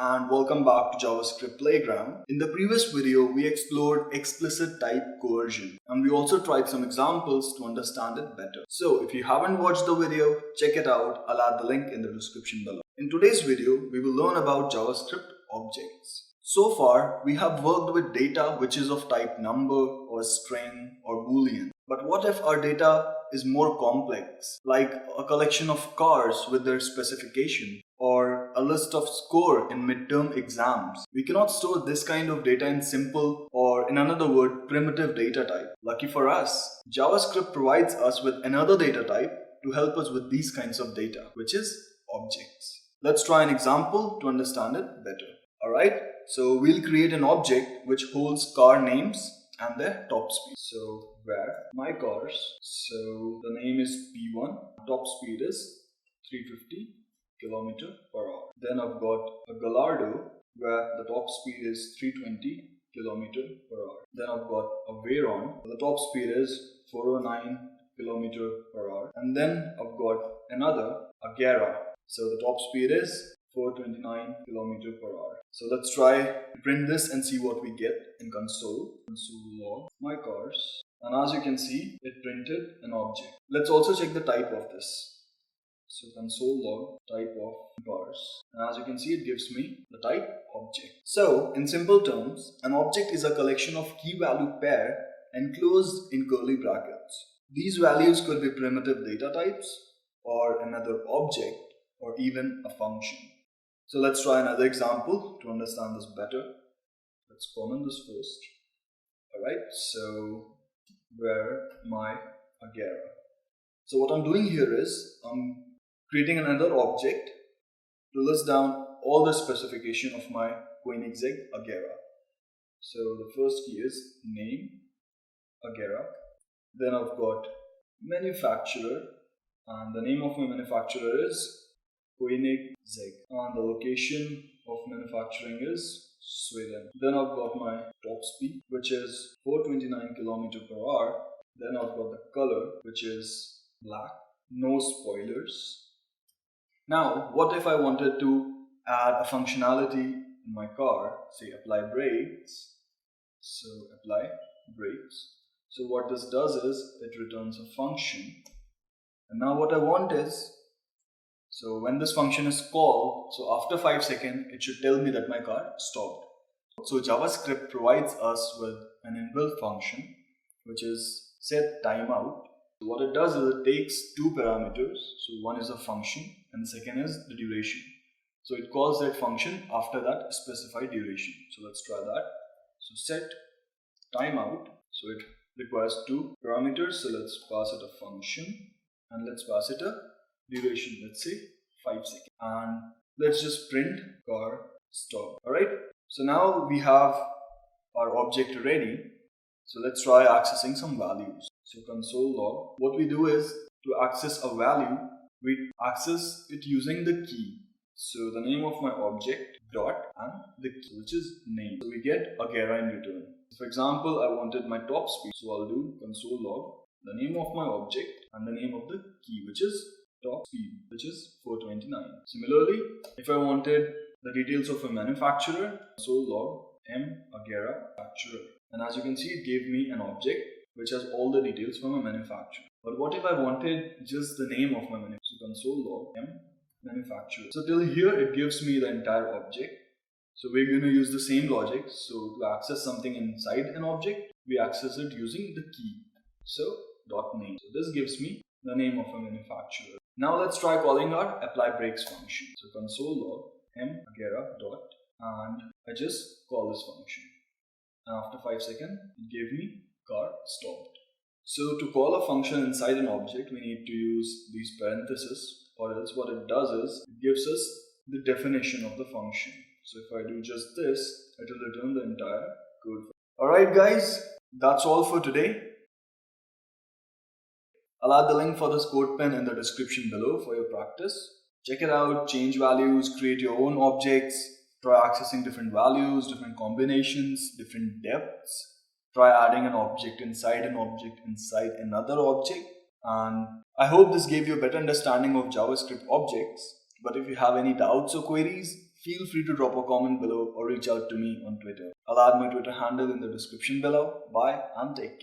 And welcome back to JavaScript Playground. In the previous video, we explored explicit type coercion and we also tried some examples to understand it better. So if you haven't watched the video, check it out. I'll add the link in the description below. In today's video, we will learn about JavaScript objects. So far, we have worked with data which is of type number or string or boolean. But what if our data is more complex, like a collection of cars with their specification, or a list of score in midterm exams? We cannot store this kind of data in simple, or in another word, primitive data type. Lucky for us, JavaScript provides us with another data type to help us with these kinds of data, which is objects. Let's try an example to understand it better. Alright, so we'll create an object which holds car names and their top speed. So where my cars, so the name is P1, top speed is 350 km per hour. Then I've got a Gallardo where the top speed is 320 km per hour. Then I've got a Veyron, the top speed is 409 km per hour. And then I've got another Agera, so the top speed is 429 km per hour. So let's try to print this and see what we get in console log my cars. And as you can see, it printed an object. Let's also check the type of this. So console log type of cars. And as you can see, it gives me the type object. So in simple terms, an object is a collection of key value pair enclosed in curly brackets. These values could be primitive data types or another object or even a function. So let's try another example to understand this better. Let's comment this first. Alright, so where my Agera. So what I'm doing here is I'm creating another object to list down all the specification of my Koenigsegg Agera. So the first key is name Agera. Then I've got manufacturer, and the name of my manufacturer is Koenigsegg, and the location of manufacturing is Sweden. Then I've got my top speed, which is 429 km per hour. Then I've got the color, which is black. No spoilers. Now, what if I wanted to add a functionality in my car, say apply brakes. So apply brakes. So what this does is it returns a function. And now what I want is, so when this function is called, so after 5 seconds, it should tell me that my car stopped. So JavaScript provides us with an inbuilt function, which is set timeout. What it does is it takes two parameters. So one is a function and the second is the duration. So it calls that function after that specified duration. So let's try that. So set timeout. So it requires two parameters. So let's pass it a function and let's pass it a duration. Let's say 5 seconds. And let's just print car stop. Alright. So now we have our object ready. So let's try accessing some values. So console log, what we do is to access a value, we access it using the key. So the name of my object dot and the key, which is name. So we get Agera in return. For example, I wanted my top speed. So I'll do console log, the name of my object and the name of the key, which is top speed, which is 429. Similarly, if I wanted the details of a manufacturer, console log m Agera manufacturer. And as you can see, it gave me an object which has all the details from a manufacturer. But what if I wanted just the name of my manufacturer? So console log m manufacturer. So till here it gives me the entire object. So we're going to use the same logic. So to access something inside an object, we access it using the key. So dot name. So this gives me the name of a manufacturer. Now let's try calling our apply brakes function. So console log m Agera dot, and I just call this function. And after 5 seconds, it gave me car stopped. So to call a function inside an object, we need to use these parentheses, or else what it does is it gives us the definition of the function. So if I do just this, it will return the entire code. Alright guys, that's all for today. I'll add the link for this code pen in the description below for your practice. Check it out, change values, create your own objects, try accessing different values, different combinations, different depths. Try adding an object inside another object. And I hope this gave you a better understanding of JavaScript objects, but if you have any doubts or queries, feel free to drop a comment below or reach out to me on Twitter. I'll add my Twitter handle in the description below. Bye and take care.